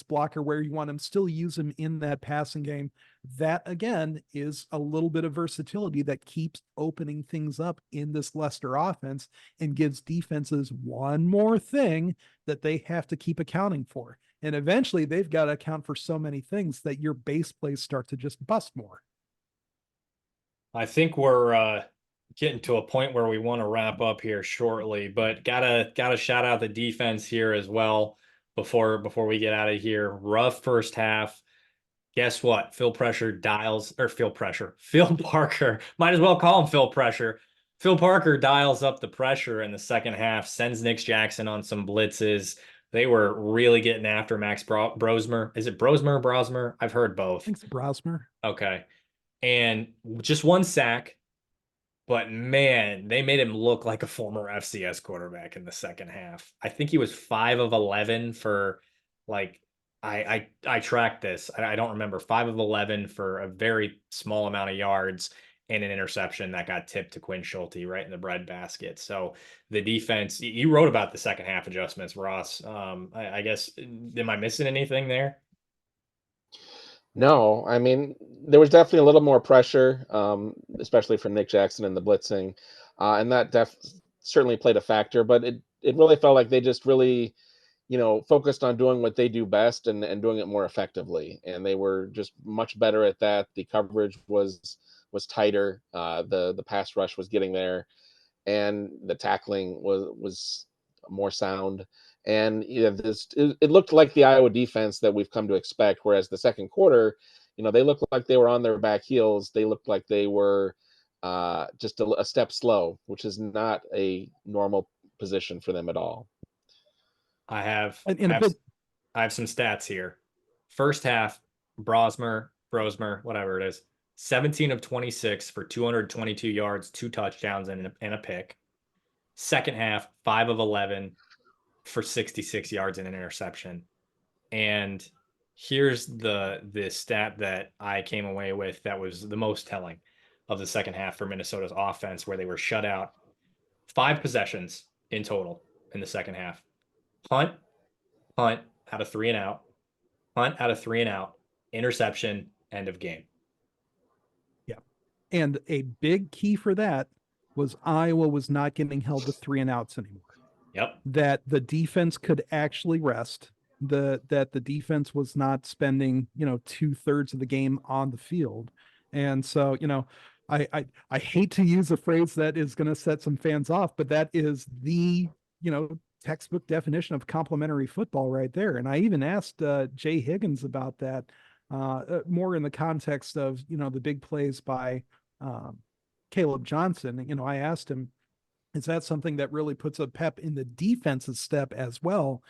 blocker where you want him, still use him in that passing game, that again is a little bit of versatility that keeps opening things up in this Leicester offense and gives defenses one more thing that they have to keep accounting for. And eventually they've got to account for so many things that your base plays start to just bust more. I think we're getting to a point where we want to wrap up here shortly, but gotta shout out the defense here as well before we get out of here. Rough first half. Guess what? Phil Parker, might as well call him Phil Pressure. Phil Parker dials up the pressure in the second half, sends Nick Jackson on some blitzes. They were really getting after Max Brosmer. Is it Brosmer, Brosmer? I've heard both. I think it's Brosmer. Okay. And just 1 sack, but man, they made him look like a former FCS quarterback in the second half. I think he was 5 of 11 for like, I tracked this. I don't remember, 5 of 11 for a very small amount of yards and an interception that got tipped to Quinn Schulte right in the breadbasket. So the defense, you wrote about the second half adjustments, Ross. I guess, am I missing anything there? No, I mean, there was definitely a little more pressure, especially from Nick Jackson and the blitzing, and that certainly played a factor. But it really felt like they just really, focused on doing what they do best and doing it more effectively. And they were just much better at that. The coverage was tighter. The pass rush was getting there, and the tackling was more sound. And it looked like the Iowa defense that we've come to expect. Whereas the second quarter, They looked like they were on their back heels. They looked like they were just a step slow, which is not a normal position for them at all. I have In a bit, I have some stats here. First half, Brosmer, whatever it is, 17 of 26 for 222 yards, 2 touchdowns, and a pick. Second half, 5 of 11 for 66 yards and an interception. And here's the stat that I came away with that was the most telling of the second half for Minnesota's offense, where they were shut out. 5 possessions in total in the second half. Punt out of 3 and out. Punt out of 3 and out. Interception, end of game. yeah. And a big key for that was Iowa was not getting held to 3 and outs anymore. Yep. That the defense could actually rest. That the defense was not spending 2/3 of the game on the field. And so I hate to use a phrase that is going to set some fans off, but that is the textbook definition of complimentary football right there. And I even asked Jay Higgins about that, more in the context of the big plays by Kaleb Johnson. I asked him, is that something that really puts a pep in the defense's step as well?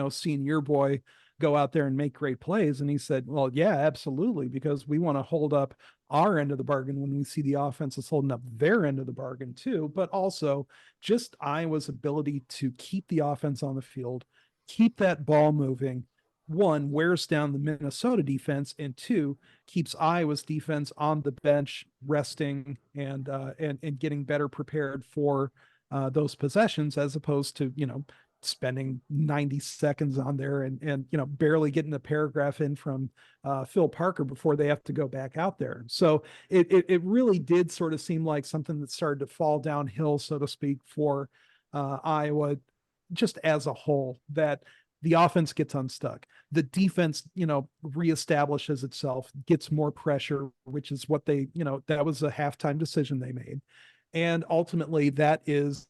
Seeing your boy go out there and make great plays. And he said, well, yeah, absolutely, because we want to hold up our end of the bargain when we see the offense is holding up their end of the bargain too, but also just Iowa's ability to keep the offense on the field, keep that ball moving. One, wears down the Minnesota defense, and two, keeps Iowa's defense on the bench, resting and getting better prepared for those possessions, as opposed to spending 90 seconds on there and barely getting a paragraph in from Phil Parker before they have to go back out there. So it really did sort of seem like something that started to fall downhill, so to speak, for Iowa just as a whole, that the offense gets unstuck. The defense, reestablishes itself, gets more pressure, which is what they, that was a halftime decision they made. And ultimately that is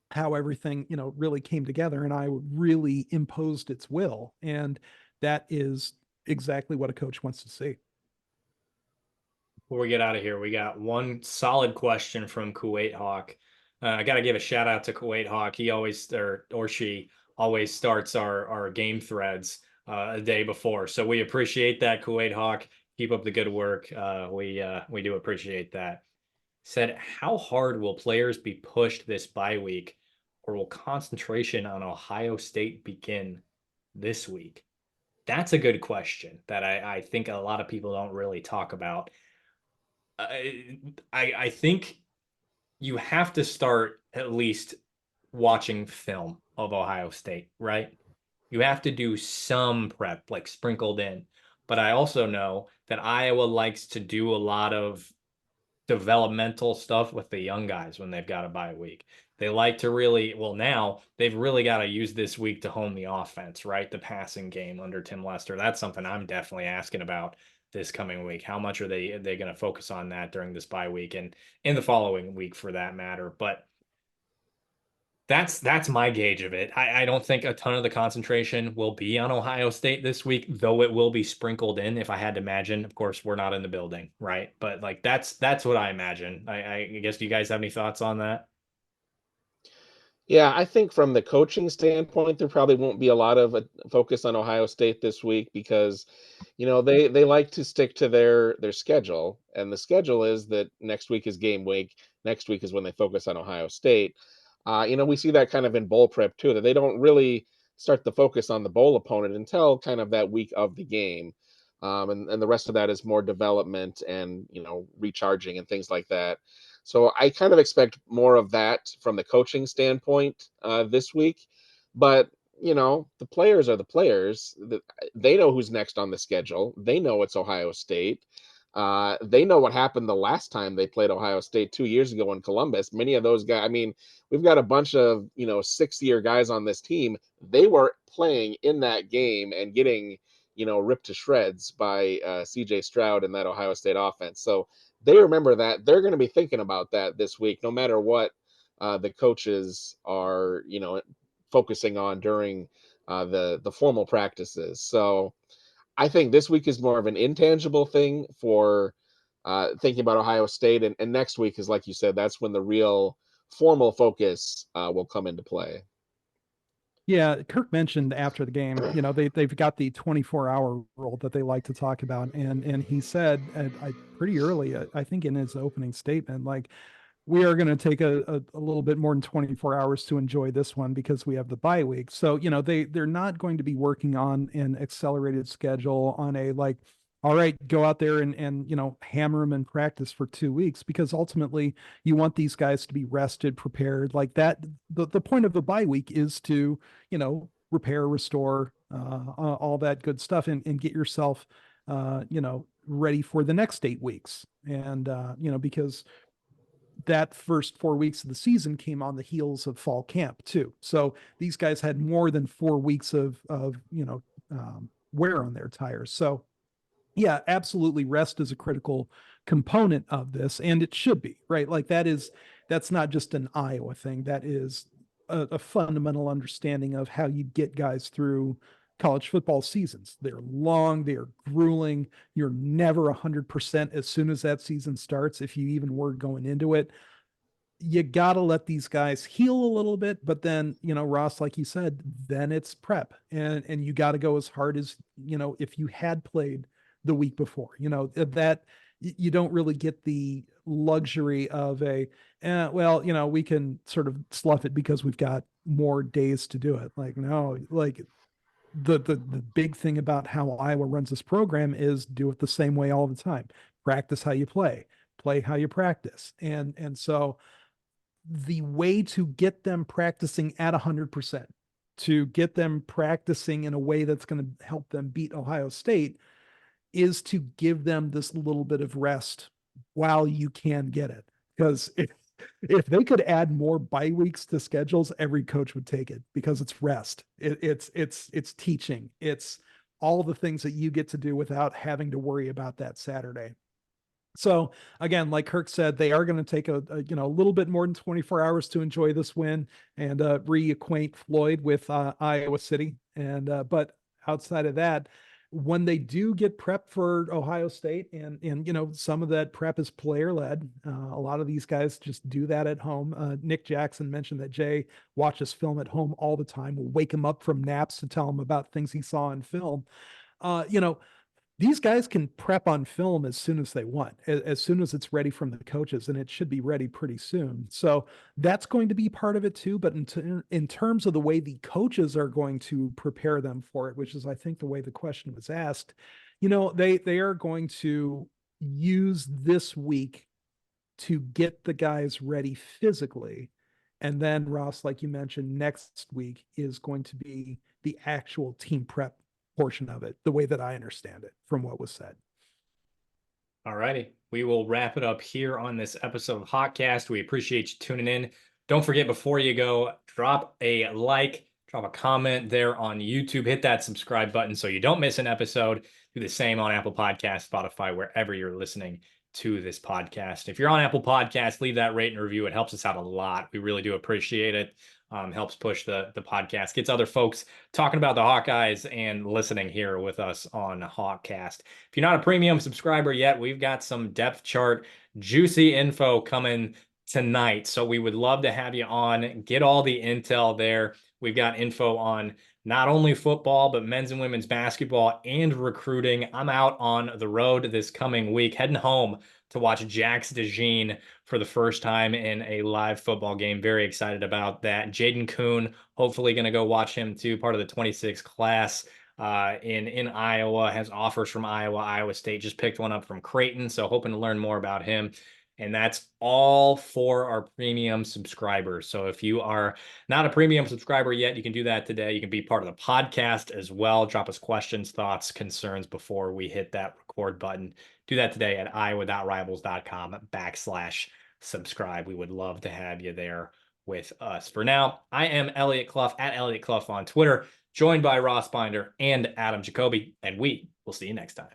how everything, really came together, and I really imposed its will. And that is exactly what a coach wants to see. Before we get out of here, we got one solid question from Kuwait Hawk. I got to give a shout out to Kuwait Hawk. He always, or she always starts our game threads a day before. So we appreciate that, Kuwait Hawk. Keep up the good work. We do appreciate that. Said, how hard will players be pushed this bye week, or will concentration on Ohio State begin this week? That's a good question that I think a lot of people don't really talk about. I think you have to start at least watching film of Ohio State, right? You have to do some prep, like sprinkled in. But I also know that Iowa likes to do a lot of developmental stuff with the young guys when they've got a bye week. They like to really, well, now they've really got to use this week to hone the offense, right? The passing game under Tim Lester. That's something I'm definitely asking about this coming week. How much are they going to focus on that during this bye week and in the following week for that matter? But that's my gauge of it. I don't think a ton of the concentration will be on Ohio State this week, though it will be sprinkled in if I had to imagine. Of course, we're not in the building, right? But like that's what I imagine. I guess, do you guys have any thoughts on that? Yeah, I think from the coaching standpoint, there probably won't be a lot of a focus on Ohio State this week because, they like to stick to their schedule, and the schedule is that next week is game week. Next week is when they focus on Ohio State. We see that kind of in bowl prep too, that they don't really start the focus on the bowl opponent until kind of that week of the game, and the rest of that is more development and recharging and things like that. So I kind of expect more of that from the coaching standpoint this week. But, the players are the players. They know who's next on the schedule. They know it's Ohio State. They know what happened the last time they played Ohio State 2 years ago in Columbus. Many of those guys, I mean, we've got a bunch of, 6-year guys on this team. They were playing in that game and getting, ripped to shreds by CJ Stroud and that Ohio State offense. So they remember that. They're going to be thinking about that this week, no matter what the coaches are, focusing on during the formal practices. So I think this week is more of an intangible thing for thinking about Ohio State, and next week is, like you said, that's when the real formal focus will come into play. Yeah, Kirk mentioned after the game, they've got the 24-hour rule that they like to talk about, and he said pretty early, I think in his opening statement, like, we are going to take a little bit more than 24 hours to enjoy this one because we have the bye week. So, they're not going to be working on an accelerated schedule on a, like, all right, go out there and hammer them in practice for 2 weeks, because ultimately you want these guys to be rested, prepared like that. The point of the bye week is to, repair, restore, all that good stuff, and get yourself, ready for the next 8 weeks. And, because that first 4 weeks of the season came on the heels of fall camp too. So these guys had more than 4 weeks of wear on their tires. So yeah, absolutely, rest is a critical component of this, and it should be, right? Like, that's not just an Iowa thing. That is a fundamental understanding of how you get guys through college football seasons. They're long, they're grueling. You're never 100% as soon as that season starts, if you even were going into it. You got to let these guys heal a little bit, but then, Ross, like you said, then it's prep, and you got to go as hard as, if you had played the week before, that you don't really get the luxury of well, we can sort of slough it because we've got more days to do it. Like, no, like, the big thing about how Iowa runs this program is do it the same way all the time. Practice how you play how you practice. And so the way to get them practicing at 100%, to get them practicing in a way that's going to help them beat Ohio State, is to give them this little bit of rest while you can get it. Because if they could add more bye weeks to schedules, every coach would take it, because it's rest. It's teaching. It's all the things that you get to do without having to worry about that Saturday. So again, like Kirk said, they are going to take a little bit more than 24 hours to enjoy this win and reacquaint Floyd with Iowa City. And but outside of that, when they do get prep for Ohio State, and some of that prep is player led. A lot of these guys just do that at home. Nick Jackson mentioned that Jay watches film at home all the time. We'll wake him up from naps to tell him about things he saw in film. These guys can prep on film as soon as they want, as soon as it's ready from the coaches, and it should be ready pretty soon. So that's going to be part of it too. But in terms of the way the coaches are going to prepare them for it, which is, I think, the way the question was asked, they are going to use this week to get the guys ready physically. And then, Ross, like you mentioned, next week is going to be the actual team prep portion of it, the way that I understand it from what was said. All righty. We will wrap it up here on this episode of HawkCast. We appreciate you tuning in. Don't forget, before you go, drop a like, drop a comment there on YouTube, hit that subscribe button so you don't miss an episode. Do the same on Apple Podcasts, Spotify, wherever you're listening to this podcast. If you're on Apple Podcasts, leave that rate and review. It helps us out a lot. We really do appreciate it. Helps push the podcast, gets other folks talking about the Hawkeyes and listening here with us on HawkCast. If you're not a premium subscriber yet, we've got some depth chart, juicy info coming tonight. So we would love to have you on, get all the intel there. We've got info on not only football, but men's and women's basketball and recruiting. I'm out on the road this coming week, heading home to watch Jax DeJean for the first time in a live football game. Very excited about that. Jaden Kuhn, hopefully going to go watch him too, part of the 26 class in Iowa, has offers from Iowa State, just picked one up from Creighton. So hoping to learn more about him. And that's all for our premium subscribers. So if you are not a premium subscriber yet, you can do that today. You can be part of the podcast as well. Drop us questions, thoughts, concerns before we hit that record button. Do that today at iowa.rivals.com/subscribe. We would love to have you there with us. For now, I am Eliot Clough at Eliot Clough on Twitter, joined by Ross Binder and Adam Jacoby, and we will see you next time.